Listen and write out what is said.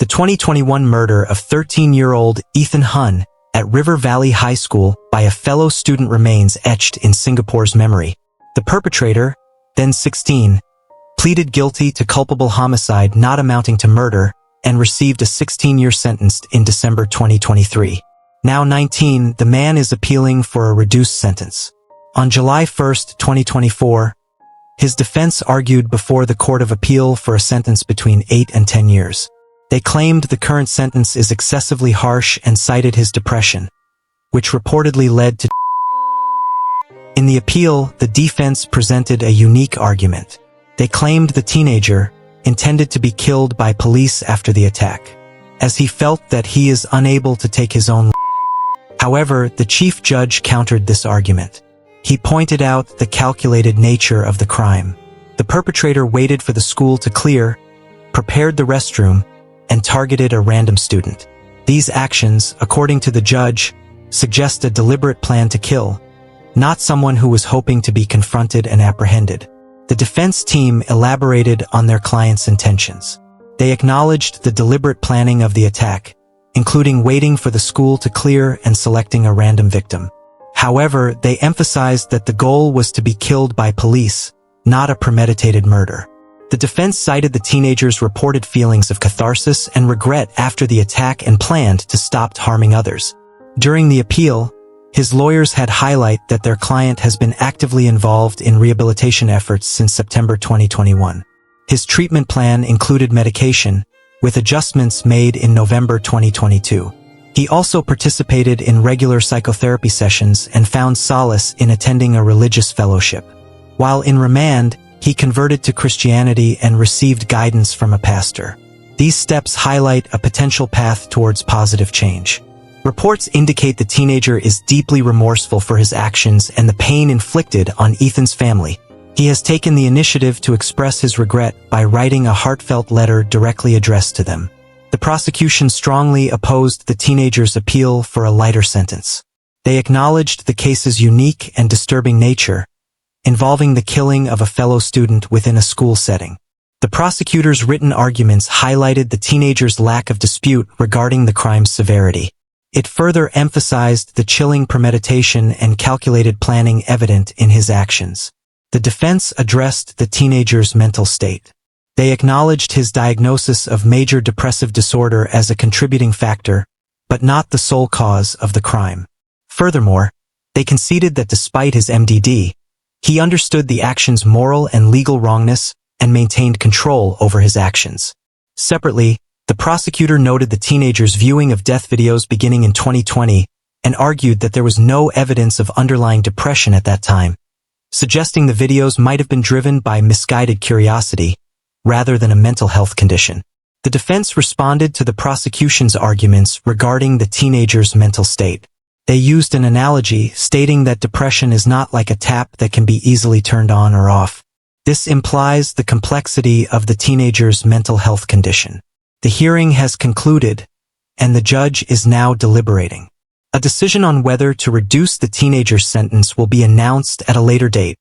The 2021 murder of 13-year-old Ethan Hun at River Valley High School by a fellow student remains etched in Singapore's memory. The perpetrator, then 16, pleaded guilty to culpable homicide not amounting to murder and received a 16-year sentence in December 2023. Now 19, the man is appealing for a reduced sentence. On July 1, 2024, his defense argued before the Court of Appeal for a sentence between 8 and 10 years. They claimed the current sentence is excessively harsh and cited his depression, which reportedly led to. In the appeal, the defense presented a unique argument. They claimed the teenager intended to be killed by police after the attack, as he felt that he is unable to take his own life. However, the chief judge countered this argument. He pointed out the calculated nature of the crime. The perpetrator waited for the school to clear, prepared the restroom, and targeted a random student. These actions, according to the judge, suggest a deliberate plan to kill, not someone who was hoping to be confronted and apprehended. The defense team elaborated on their client's intentions. They acknowledged the deliberate planning of the attack, including waiting for the school to clear and selecting a random victim. However, they emphasized that the goal was to be killed by police, not a premeditated murder. The defense cited the teenager's reported feelings of catharsis and regret after the attack and planned to stop harming others. During the appeal, his lawyers had highlighted that their client has been actively involved in rehabilitation efforts since September 2021. His treatment plan included medication, with adjustments made in November 2022. He also participated in regular psychotherapy sessions and found solace in attending a religious fellowship. While in remand, he converted to Christianity and received guidance from a pastor. These steps highlight a potential path towards positive change. Reports indicate the teenager is deeply remorseful for his actions and the pain inflicted on Ethan's family. He has taken the initiative to express his regret by writing a heartfelt letter directly addressed to them. The prosecution strongly opposed the teenager's appeal for a lighter sentence. They acknowledged the case's unique and disturbing nature, involving the killing of a fellow student within a school setting. The prosecutor's written arguments highlighted the teenager's lack of dispute regarding the crime's severity. It further emphasized the chilling premeditation and calculated planning evident in his actions. The defense addressed the teenager's mental state. They acknowledged his diagnosis of major depressive disorder as a contributing factor, but not the sole cause of the crime. Furthermore, they conceded that despite his MDD, he understood the action's moral and legal wrongness and maintained control over his actions. Separately, the prosecutor noted the teenager's viewing of death videos beginning in 2020 and argued that there was no evidence of underlying depression at that time, suggesting the videos might have been driven by misguided curiosity rather than a mental health condition. The defense responded to the prosecution's arguments regarding the teenager's mental state. They used an analogy stating that depression is not like a tap that can be easily turned on or off. This implies the complexity of the teenager's mental health condition. The hearing has concluded, and the judge is now deliberating. A decision on whether to reduce the teenager's sentence will be announced at a later date.